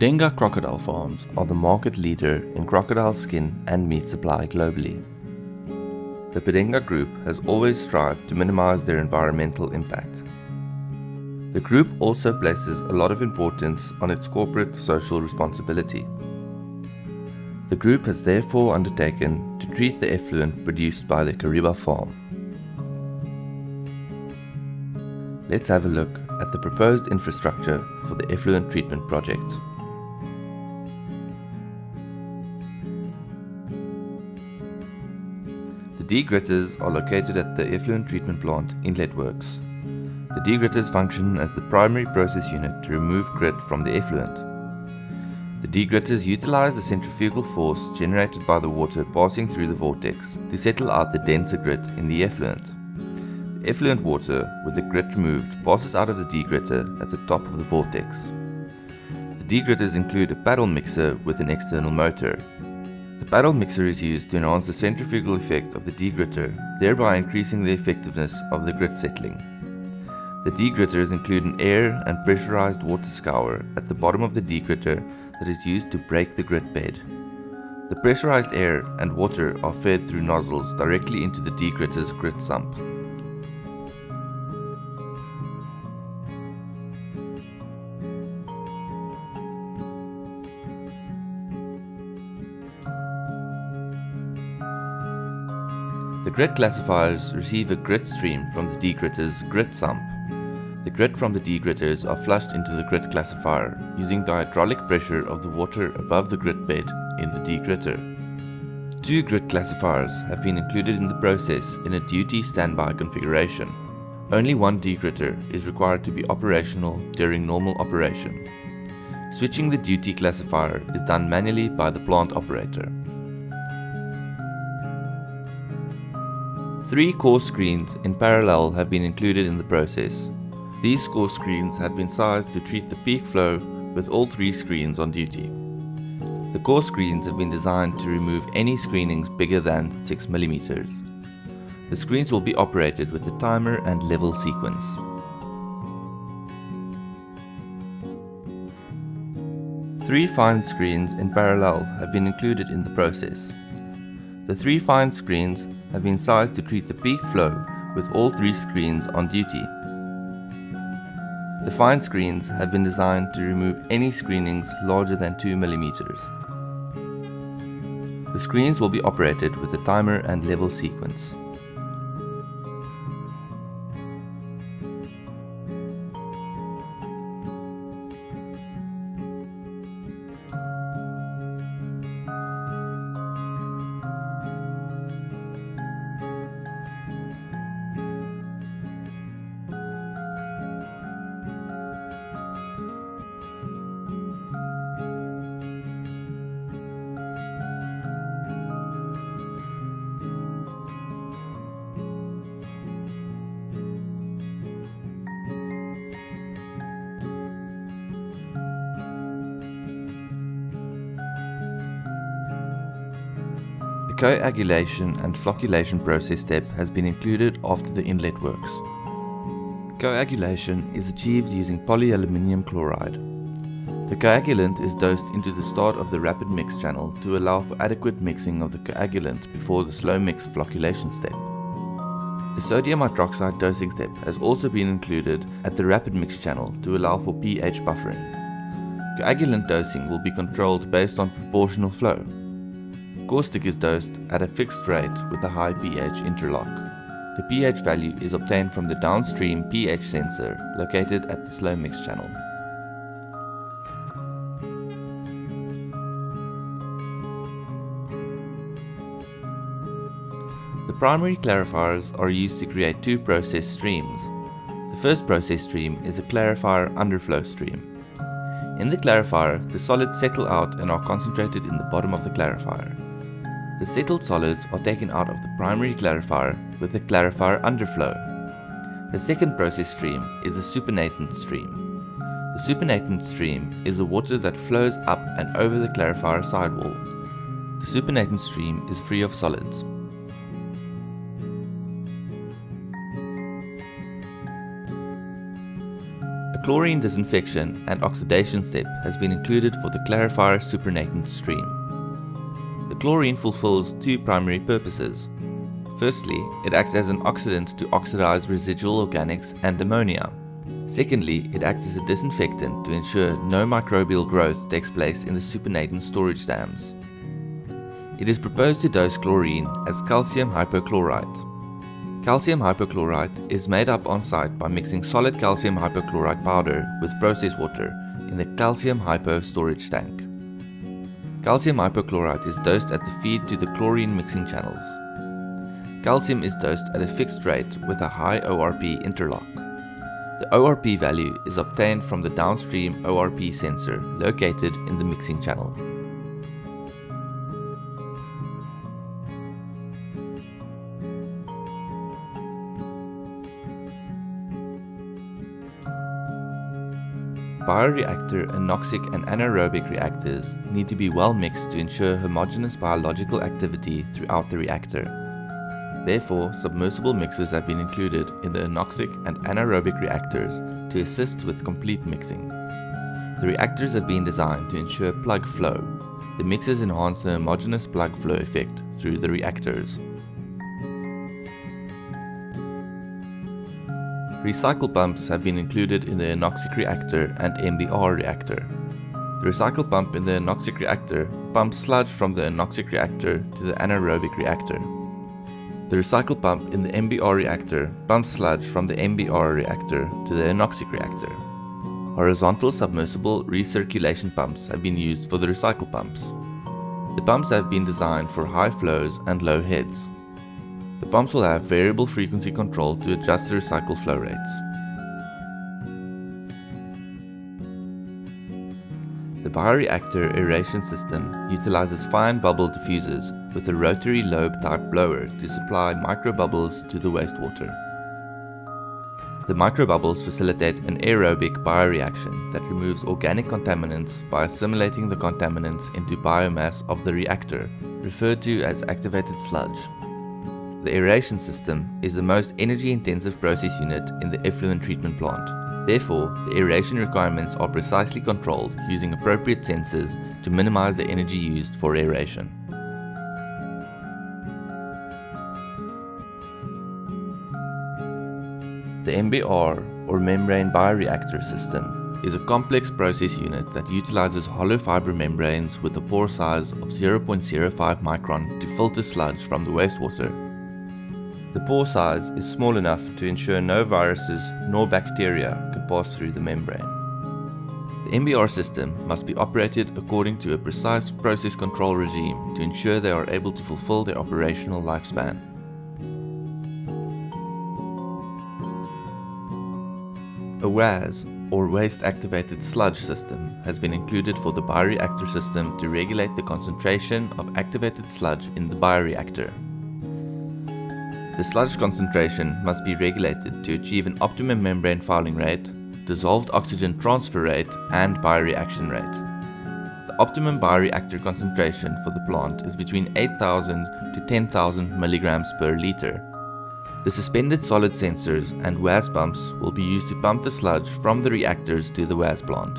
Padenga crocodile farms are the market leader in crocodile skin and meat supply globally. The Padenga Group has always strived to minimize their environmental impact. The group also places a lot of importance on its corporate social responsibility. The group has therefore undertaken to treat the effluent produced by the Kariba farm. Let's have a look at the proposed infrastructure for the effluent treatment project. The degritters are located at the effluent treatment plant inlet works. The degritters function as the primary process unit to remove grit from the effluent. The degritters utilize the centrifugal force generated by the water passing through the vortex to settle out the denser grit in the effluent. The effluent water, with the grit removed, passes out of the degritter at the top of the vortex. The degritters include a paddle mixer with an external motor. The paddle mixer is used to enhance the centrifugal effect of the degritter, thereby increasing the effectiveness of the grit settling. The degritters include an air and pressurized water scour at the bottom of the degritter that is used to break the grit bed. The pressurized air and water are fed through nozzles directly into the degritter's grit sump. The grit classifiers receive a grit stream from the degritter's grit sump. The grit from the degritters are flushed into the grit classifier using the hydraulic pressure of the water above the grit bed in the degritter. 2 grit classifiers have been included in the process in a duty standby configuration. Only one degritter is required to be operational during normal operation. Switching the duty classifier is done manually by the plant operator. 3 core screens in parallel have been included in the process. These core screens have been sized to treat the peak flow with all 3 screens on duty. The core screens have been designed to remove any screenings bigger than 6 mm. The screens will be operated with a timer and level sequence. Three fine screens in parallel have been included in the process. The 3 fine screens have been sized to treat the peak flow with all 3 screens on duty. The fine screens have been designed to remove any screenings larger than 2 mm. The screens will be operated with a timer and level sequence. The coagulation and flocculation process step has been included after the inlet works. Coagulation is achieved using polyaluminium chloride. The coagulant is dosed into the start of the rapid mix channel to allow for adequate mixing of the coagulant before the slow mix flocculation step. The sodium hydroxide dosing step has also been included at the rapid mix channel to allow for pH buffering. Coagulant dosing will be controlled based on proportional flow. Caustic is dosed at a fixed rate with a high pH interlock. The pH value is obtained from the downstream pH sensor located at the slow mix channel. The primary clarifiers are used to create 2 process streams. The first process stream is a clarifier underflow stream. In the clarifier, the solids settle out and are concentrated in the bottom of the clarifier. The settled solids are taken out of the primary clarifier with the clarifier underflow. The second process stream is the supernatant stream. The supernatant stream is the water that flows up and over the clarifier sidewall. The supernatant stream is free of solids. A chlorine disinfection and oxidation step has been included for the clarifier supernatant stream. The chlorine fulfills two primary purposes. Firstly, it acts as an oxidant to oxidize residual organics and ammonia. Secondly, it acts as a disinfectant to ensure no microbial growth takes place in the supernatant storage dams. It is proposed to dose chlorine as calcium hypochlorite. Calcium hypochlorite is made up on site by mixing solid calcium hypochlorite powder with process water in the calcium hypo storage tank. Calcium hypochlorite is dosed at the feed to the chlorine mixing channels. Calcium is dosed at a fixed rate with a high ORP interlock. The ORP value is obtained from the downstream ORP sensor located in the mixing channel. Bioreactor anoxic and anaerobic reactors need to be well mixed to ensure homogeneous biological activity throughout the reactor. Therefore, submersible mixers have been included in the anoxic and anaerobic reactors to assist with complete mixing. The reactors have been designed to ensure plug flow. The mixers enhance the homogeneous plug flow effect through the reactors. Recycle pumps have been included in the anoxic reactor and MBR reactor. The recycle pump in the anoxic reactor pumps sludge from the anoxic reactor to the anaerobic reactor. The recycle pump in the MBR reactor pumps sludge from the MBR reactor to the anoxic reactor. Horizontal submersible recirculation pumps have been used for the recycle pumps. The pumps have been designed for high flows and low heads. The pumps will have variable frequency control to adjust the recycle flow rates. The bioreactor aeration system utilizes fine bubble diffusers with a rotary lobe type blower to supply microbubbles to the wastewater. The microbubbles facilitate an aerobic bioreaction that removes organic contaminants by assimilating the contaminants into biomass of the reactor, referred to as activated sludge. The aeration system is the most energy-intensive process unit in the effluent treatment plant. Therefore, the aeration requirements are precisely controlled using appropriate sensors to minimize the energy used for aeration. The MBR, or membrane bioreactor system, is a complex process unit that utilizes hollow fiber membranes with a pore size of 0.05 micron to filter sludge from the wastewater. The pore size is small enough to ensure no viruses nor bacteria can pass through the membrane. The MBR system must be operated according to a precise process control regime to ensure they are able to fulfill their operational lifespan. A WAS, or Waste Activated Sludge system, has been included for the bioreactor system to regulate the concentration of activated sludge in the bioreactor. The sludge concentration must be regulated to achieve an optimum membrane fouling rate, dissolved oxygen transfer rate, and bioreaction rate. The optimum bioreactor concentration for the plant is between 8,000 to 10,000 milligrams per liter. The suspended solid sensors and WAS pumps will be used to pump the sludge from the reactors to the WAS plant.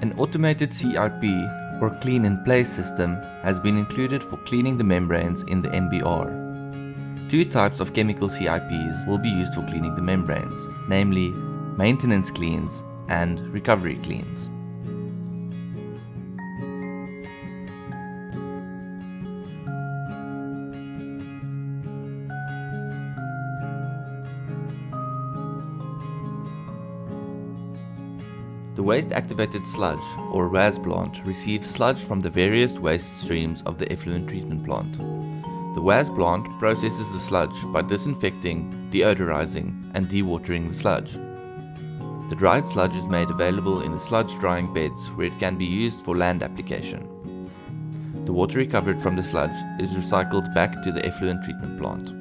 An automated CIP, or clean in place system, has been included for cleaning the membranes in the MBR. Two types of chemical CIPs will be used for cleaning the membranes, namely maintenance cleans and recovery cleans. The waste activated sludge, or WAS plant, receives sludge from the various waste streams of the effluent treatment plant. The WAS plant processes the sludge by disinfecting, deodorizing, and dewatering the sludge. The dried sludge is made available in the sludge drying beds where it can be used for land application. The water recovered from the sludge is recycled back to the effluent treatment plant.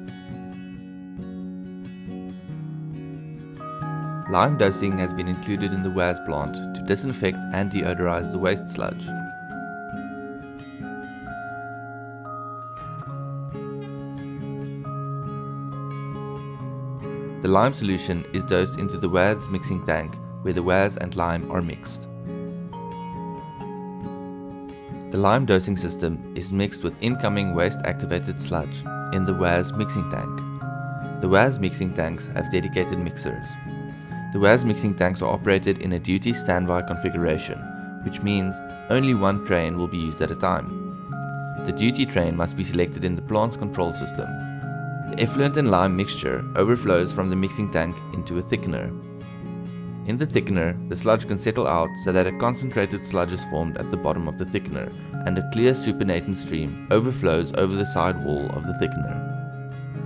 Lime dosing has been included in the WAS plant to disinfect and deodorize the waste sludge. The lime solution is dosed into the WAS mixing tank where the WAS and lime are mixed. The lime dosing system is mixed with incoming waste activated sludge in the WAS mixing tank. The WAS mixing tanks have dedicated mixers. The WAS mixing tanks are operated in a duty standby configuration, which means only one train will be used at a time. The duty train must be selected in the plant's control system. The effluent and lime mixture overflows from the mixing tank into a thickener. In the thickener, the sludge can settle out so that a concentrated sludge is formed at the bottom of the thickener, and a clear supernatant stream overflows over the side wall of the thickener.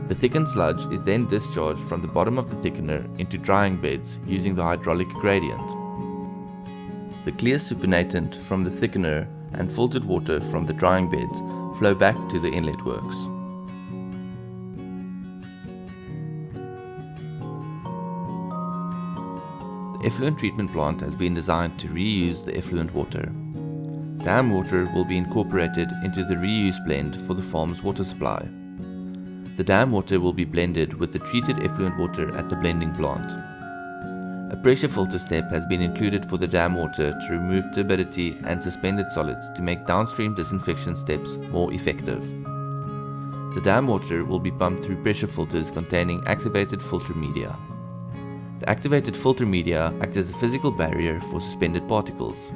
The thickened sludge is then discharged from the bottom of the thickener into drying beds using the hydraulic gradient. The clear supernatant from the thickener and filtered water from the drying beds flow back to the inlet works. The effluent treatment plant has been designed to reuse the effluent water. Dam water will be incorporated into the reuse blend for the farm's water supply. The dam water will be blended with the treated effluent water at the blending plant. A pressure filter step has been included for the dam water to remove turbidity and suspended solids to make downstream disinfection steps more effective. The dam water will be pumped through pressure filters containing activated filter media. The activated filter media acts as a physical barrier for suspended particles.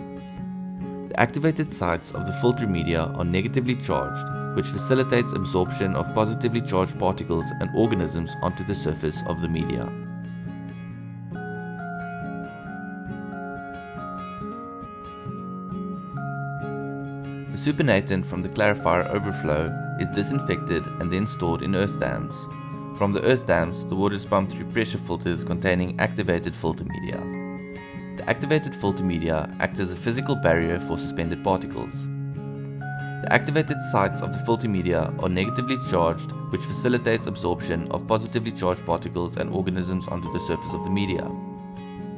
The activated sites of the filter media are negatively charged, which facilitates absorption of positively charged particles and organisms onto the surface of the media. The supernatant from the clarifier overflow is disinfected and then stored in earth dams. From the earth dams, the water is pumped through pressure filters containing activated filter media. The activated filter media acts as a physical barrier for suspended particles. The activated sites of the filter media are negatively charged, which facilitates absorption of positively charged particles and organisms onto the surface of the media.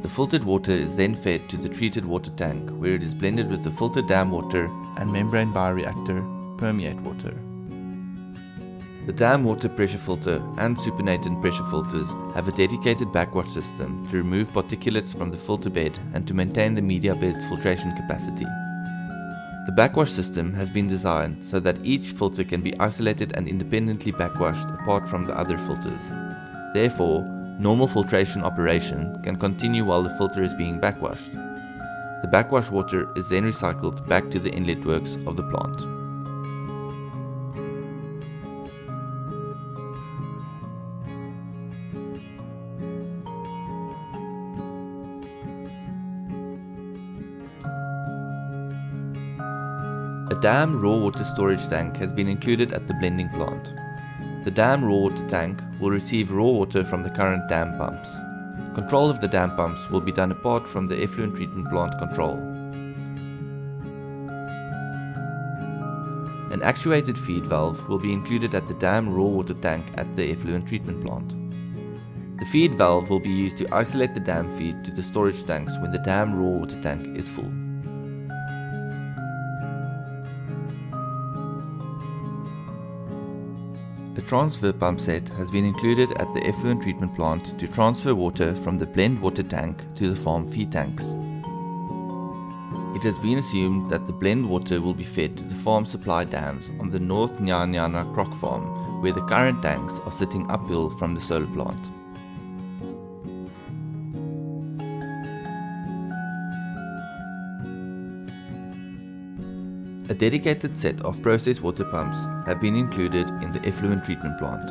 The filtered water is then fed to the treated water tank, where it is blended with the filtered dam water and membrane bioreactor permeate water. The dam water pressure filter and supernatant pressure filters have a dedicated backwash system to remove particulates from the filter bed and to maintain the media bed's filtration capacity. The backwash system has been designed so that each filter can be isolated and independently backwashed apart from the other filters. Therefore, normal filtration operation can continue while the filter is being backwashed. The backwash water is then recycled back to the inlet works of the plant. A dam raw water storage tank has been included at the blending plant. The dam raw water tank will receive raw water from the current dam pumps. Control of the dam pumps will be done apart from the effluent treatment plant control. An actuated feed valve will be included at the dam raw water tank at the effluent treatment plant. The feed valve will be used to isolate the dam feed to the storage tanks when the dam raw water tank is full. A transfer pump set has been included at the effluent treatment plant to transfer water from the blend water tank to the farm feed tanks. It has been assumed that the blend water will be fed to the farm supply dams on the North Nyanyana Croc Farm, where the current tanks are sitting uphill from the solar plant. A dedicated set of process water pumps have been included in the effluent treatment plant.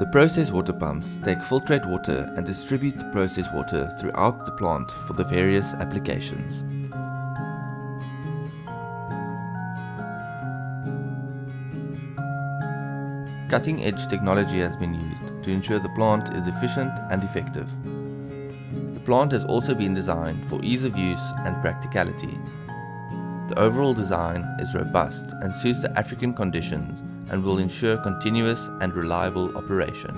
The process water pumps take filtrate water and distribute the process water throughout the plant for the various applications. Cutting-edge technology has been used to ensure the plant is efficient and effective. The plant has also been designed for ease of use and practicality. The overall design is robust and suits the African conditions and will ensure continuous and reliable operation.